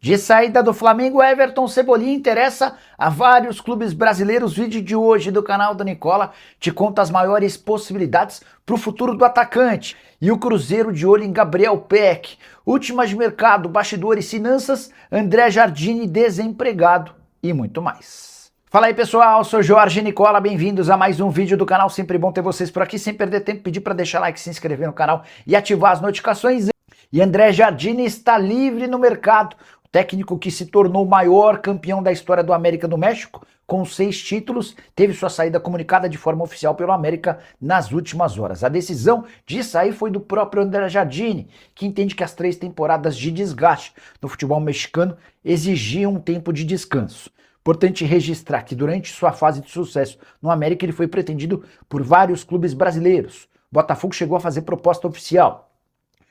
De saída do Flamengo, Everton Cebolinha interessa a vários clubes brasileiros. Vídeo de hoje do canal da Nicola te conta as maiores possibilidades para o futuro do atacante. E o Cruzeiro de olho em Gabriel Peck. Últimas de mercado, bastidores, finanças, André Jardine desempregado e muito mais. Fala aí pessoal, sou Jorge Nicola, bem-vindos a mais um vídeo do canal. Sempre bom ter vocês por aqui, sem perder tempo, pedir para deixar like, se inscrever no canal e ativar as notificações. E André Jardine está livre no mercado. Técnico que se tornou o maior campeão da história do América do México, com 6 títulos, teve sua saída comunicada de forma oficial pelo América nas últimas horas. A decisão de sair foi do próprio André Jardine, que entende que as 3 temporadas de desgaste no futebol mexicano exigiam um tempo de descanso. Importante registrar que durante sua fase de sucesso no América ele foi pretendido por vários clubes brasileiros. Botafogo chegou a fazer proposta oficial.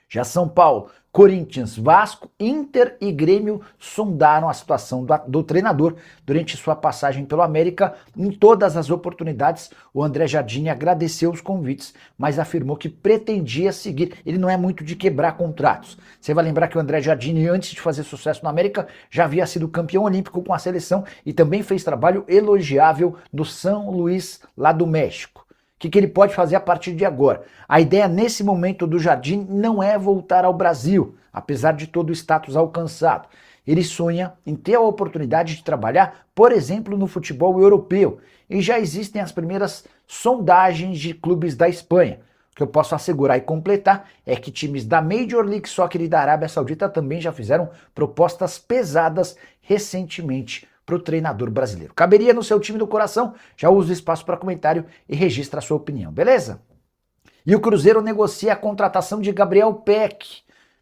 Já São Paulo, Corinthians, Vasco, Inter e Grêmio sondaram a situação do treinador durante sua passagem pelo América. Em todas as oportunidades, o André Jardine agradeceu os convites, mas afirmou que pretendia seguir. Ele não é muito de quebrar contratos. Você vai lembrar que o André Jardine, antes de fazer sucesso no América, já havia sido campeão olímpico com a seleção e também fez trabalho elogiável no São Luís, lá do México. O que ele pode fazer a partir de agora? A ideia nesse momento do Jardine não é voltar ao Brasil, apesar de todo o status alcançado. Ele sonha em ter a oportunidade de trabalhar, por exemplo, no futebol europeu. E já existem as primeiras sondagens de clubes da Espanha. O que eu posso assegurar e completar é que times da Major League Soccer e da Arábia Saudita também já fizeram propostas pesadas recentemente para o treinador brasileiro. Caberia no seu time do coração? Já usa o espaço para comentário e registra a sua opinião, beleza? E o Cruzeiro negocia a contratação de Gabriel Peck,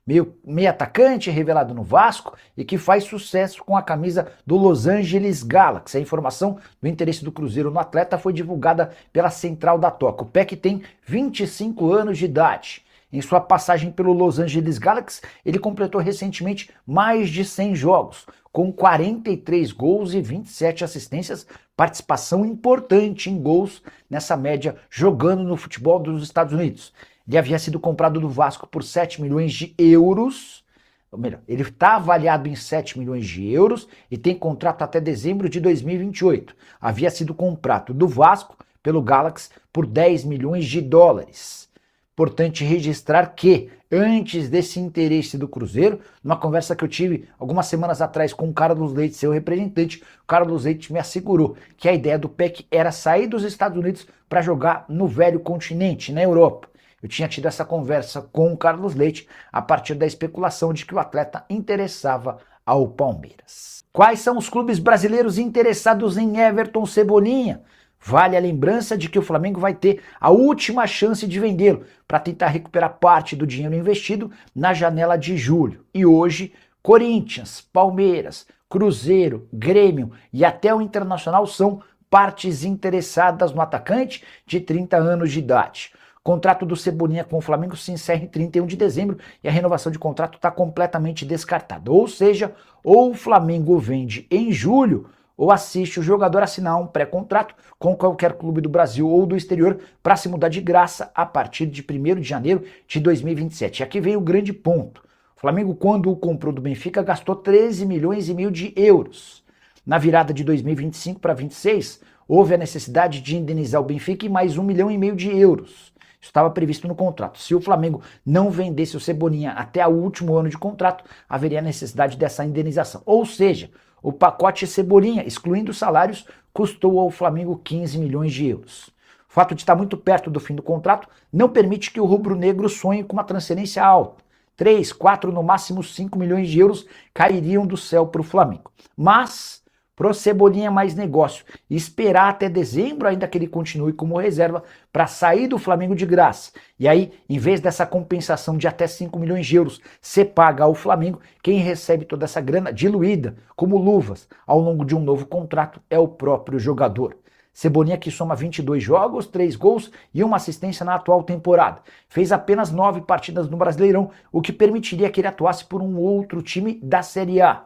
meio atacante revelado no Vasco e que faz sucesso com a camisa do Los Angeles Galaxy. A informação do interesse do Cruzeiro no atleta foi divulgada pela Central da Toca. O Peck tem 25 anos de idade. Em sua passagem pelo Los Angeles Galaxy, ele completou recentemente mais de 100 jogos, com 43 gols e 27 assistências, participação importante em gols nessa média, jogando no futebol dos Estados Unidos. Ele havia sido comprado do Vasco por 7 milhões de euros, ou melhor, ele está avaliado em 7 milhões de euros e tem contrato até dezembro de 2028. Havia sido comprado do Vasco pelo Galaxy por 10 milhões de dólares. Importante registrar que, antes desse interesse do Cruzeiro, numa conversa que eu tive algumas semanas atrás com o Carlos Leite, seu representante, o Carlos Leite me assegurou que a ideia do Peck era sair dos Estados Unidos para jogar no velho continente, na Europa. Eu tinha tido essa conversa com o Carlos Leite a partir da especulação de que o atleta interessava ao Palmeiras. Quais são os clubes brasileiros interessados em Everton Cebolinha? Vale a lembrança de que o Flamengo vai ter a última chance de vendê-lo para tentar recuperar parte do dinheiro investido na janela de julho. E hoje, Corinthians, Palmeiras, Cruzeiro, Grêmio e até o Internacional são partes interessadas no atacante de 30 anos de idade. O contrato do Cebolinha com o Flamengo se encerra em 31 de dezembro e a renovação de contrato está completamente descartada. Ou seja, ou o Flamengo vende em julho, ou assiste o jogador assinar um pré-contrato com qualquer clube do Brasil ou do exterior para se mudar de graça a partir de 1º de janeiro de 2027. E aqui vem o grande ponto. O Flamengo, quando o comprou do Benfica, gastou 13 milhões e meio de euros. Na virada de 2025 para 2026, houve a necessidade de indenizar o Benfica em mais 1,5 milhão de euros. Isso estava previsto no contrato. Se o Flamengo não vendesse o Cebolinha até o último ano de contrato, haveria necessidade dessa indenização. Ou seja, o pacote Cebolinha, excluindo os salários, custou ao Flamengo 15 milhões de euros. O fato de estar muito perto do fim do contrato não permite que o rubro-negro sonhe com uma transferência alta. 3, 4, no máximo 5 milhões de euros cairiam do céu para o Flamengo. Mas, pro Cebolinha mais negócio, esperar até dezembro ainda que ele continue como reserva para sair do Flamengo de graça. E aí, em vez dessa compensação de até 5 milhões de euros ser paga ao Flamengo, quem recebe toda essa grana diluída, como luvas, ao longo de um novo contrato é o próprio jogador. Cebolinha, que soma 22 jogos, 3 gols e 1 assistência na atual temporada. Fez apenas 9 partidas no Brasileirão, o que permitiria que ele atuasse por um outro time da Série A.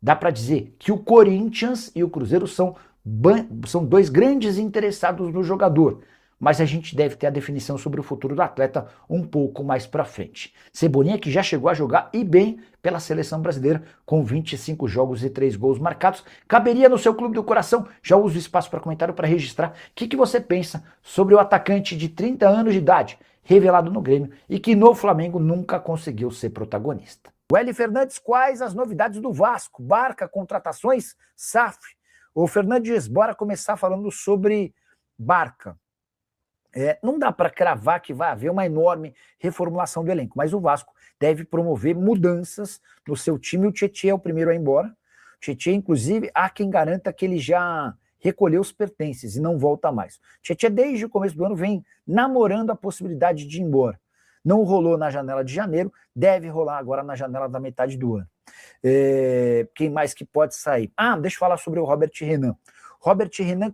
Dá para dizer que o Corinthians e o Cruzeiro são 2 grandes interessados no jogador. mas a gente deve ter a definição sobre o futuro do atleta um pouco mais para frente. Cebolinha que já chegou a jogar e bem pela seleção brasileira, com 25 jogos e 3 gols marcados, caberia no seu clube do coração. Já uso o espaço para comentário para registrar o que você pensa sobre o atacante de 30 anos de idade, revelado no Grêmio e que no Flamengo nunca conseguiu ser protagonista. O Hélio Fernandes, quais as novidades do Vasco? Barca, contratações, SAF. O Fernandes, bora começar falando sobre Barca. Não dá para cravar que vai haver uma enorme reformulação do elenco, mas o Vasco deve promover mudanças no seu time. O Tietê é o primeiro a ir embora. O Tietê, inclusive, há quem garanta que ele já recolheu os pertences e não volta mais. O Tietê, desde o começo do ano, vem namorando a possibilidade de ir embora. Não rolou na janela de janeiro, deve rolar agora na janela da metade do ano. Quem mais que pode sair? Deixa eu falar sobre o Robert Renan. Robert Renan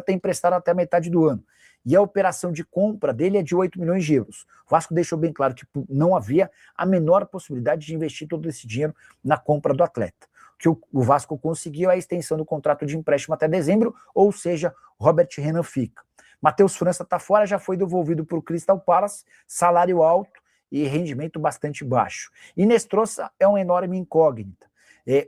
tem emprestado até a metade do ano. E a operação de compra dele é de 8 milhões de euros. O Vasco deixou bem claro que não havia a menor possibilidade de investir todo esse dinheiro na compra do atleta. O que o Vasco conseguiu é a extensão do contrato de empréstimo até dezembro, ou seja, Robert Renan fica. Matheus França está fora, já foi devolvido para o Crystal Palace, salário alto e rendimento bastante baixo. Inestrosa é uma enorme incógnita.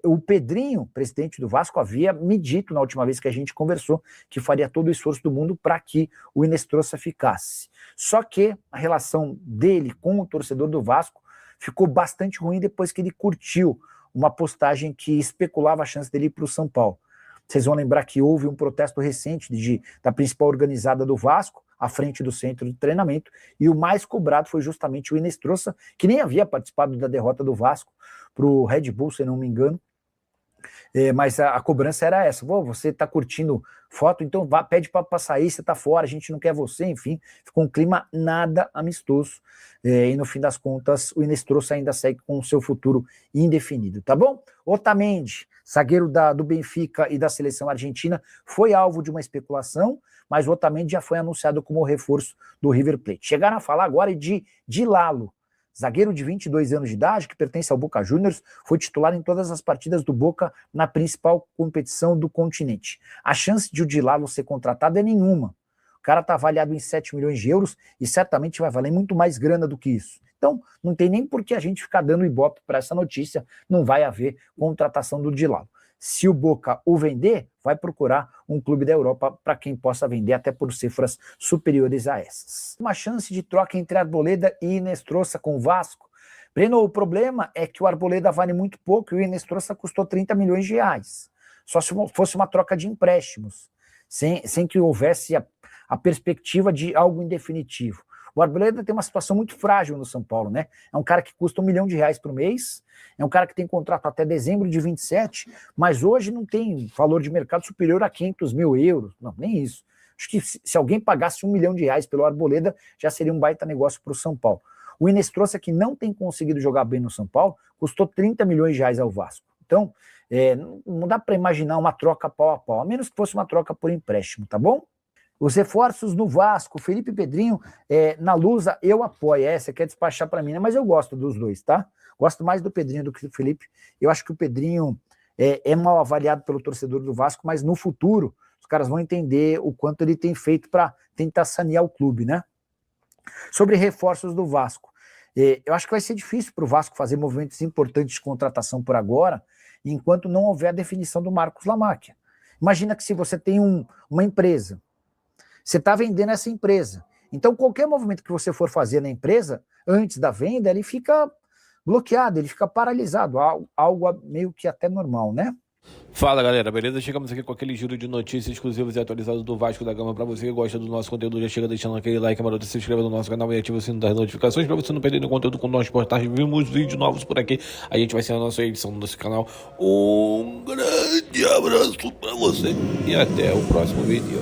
O Pedrinho, presidente do Vasco, havia me dito na última vez que a gente conversou que faria todo o esforço do mundo para que o Inestrosa ficasse. Só que a relação dele com o torcedor do Vasco ficou bastante ruim depois que ele curtiu uma postagem que especulava a chance dele ir para o São Paulo. Vocês vão lembrar que houve um protesto recente da principal organizada do Vasco, à frente do centro de treinamento, e o mais cobrado foi justamente o Inestrosa, que nem havia participado da derrota do Vasco para o Red Bull, se não me engano, mas a cobrança era essa: você está curtindo foto, então pede para sair, você está fora, a gente não quer você, enfim, ficou um clima nada amistoso, e no fim das contas o Inestrosa ainda segue com o seu futuro indefinido, tá bom? Otamendi, zagueiro do Benfica e da seleção argentina, foi alvo de uma especulação, mas o Otamendi já foi anunciado como reforço do River Plate. Chegaram a falar agora de Lalo, zagueiro de 22 anos de idade, que pertence ao Boca Juniors, foi titular em todas as partidas do Boca na principal competição do continente. A chance de o Di Lalo ser contratado é nenhuma. O cara está avaliado em 7 milhões de euros e certamente vai valer muito mais grana do que isso. Então, não tem nem por que a gente ficar dando ibope para essa notícia, não vai haver contratação do Di Lalo. Se o Boca o vender, vai procurar um clube da Europa para quem possa vender até por cifras superiores a essas. Uma chance de troca entre Arboleda e Inestrosa com o Vasco. Breno, o problema é que o Arboleda vale muito pouco e o Inestrosa custou 30 milhões de reais. Só se fosse uma troca de empréstimos, sem que houvesse a perspectiva de algo indefinitivo. O Arboleda tem uma situação muito frágil no São Paulo, né? É um cara que custa R$1 milhão por mês, é um cara que tem contrato até dezembro de 27, mas hoje não tem valor de mercado superior a 500 mil euros, não, nem isso. Acho que se alguém pagasse R$1 milhão pelo Arboleda, já seria um baita negócio para o São Paulo. O Inestrosa, que não tem conseguido jogar bem no São Paulo, custou 30 milhões de reais ao Vasco. Então, não dá para imaginar uma troca pau a pau, a menos que fosse uma troca por empréstimo, tá bom? Os reforços no Vasco, Felipe Pedrinho, na Lusa, eu apoio. Você quer despachar para mim, né? Mas eu gosto dos dois, tá? Gosto mais do Pedrinho do que do Felipe. Eu acho que o Pedrinho é mal avaliado pelo torcedor do Vasco, mas no futuro os caras vão entender o quanto ele tem feito para tentar sanear o clube, né? Sobre reforços do Vasco, eu acho que vai ser difícil para o Vasco fazer movimentos importantes de contratação por agora, enquanto não houver a definição do Marcos Lamáquia. Imagina que se você tem uma empresa, você está vendendo essa empresa. Então, qualquer movimento que você for fazer na empresa, antes da venda, ele fica bloqueado, ele fica paralisado, algo meio que até normal, né? Fala galera, beleza? Chegamos aqui com aquele giro de notícias exclusivas e atualizadas do Vasco da Gama. Para você que gosta do nosso conteúdo, já chega deixando aquele like, maroto, se inscreva no nosso canal e ativa o sino das notificações para você não perder nenhum conteúdo com nossos portais. Vimos vídeos novos por aqui, a gente vai ser a nossa edição do nosso canal. Um grande abraço para você e até o próximo vídeo.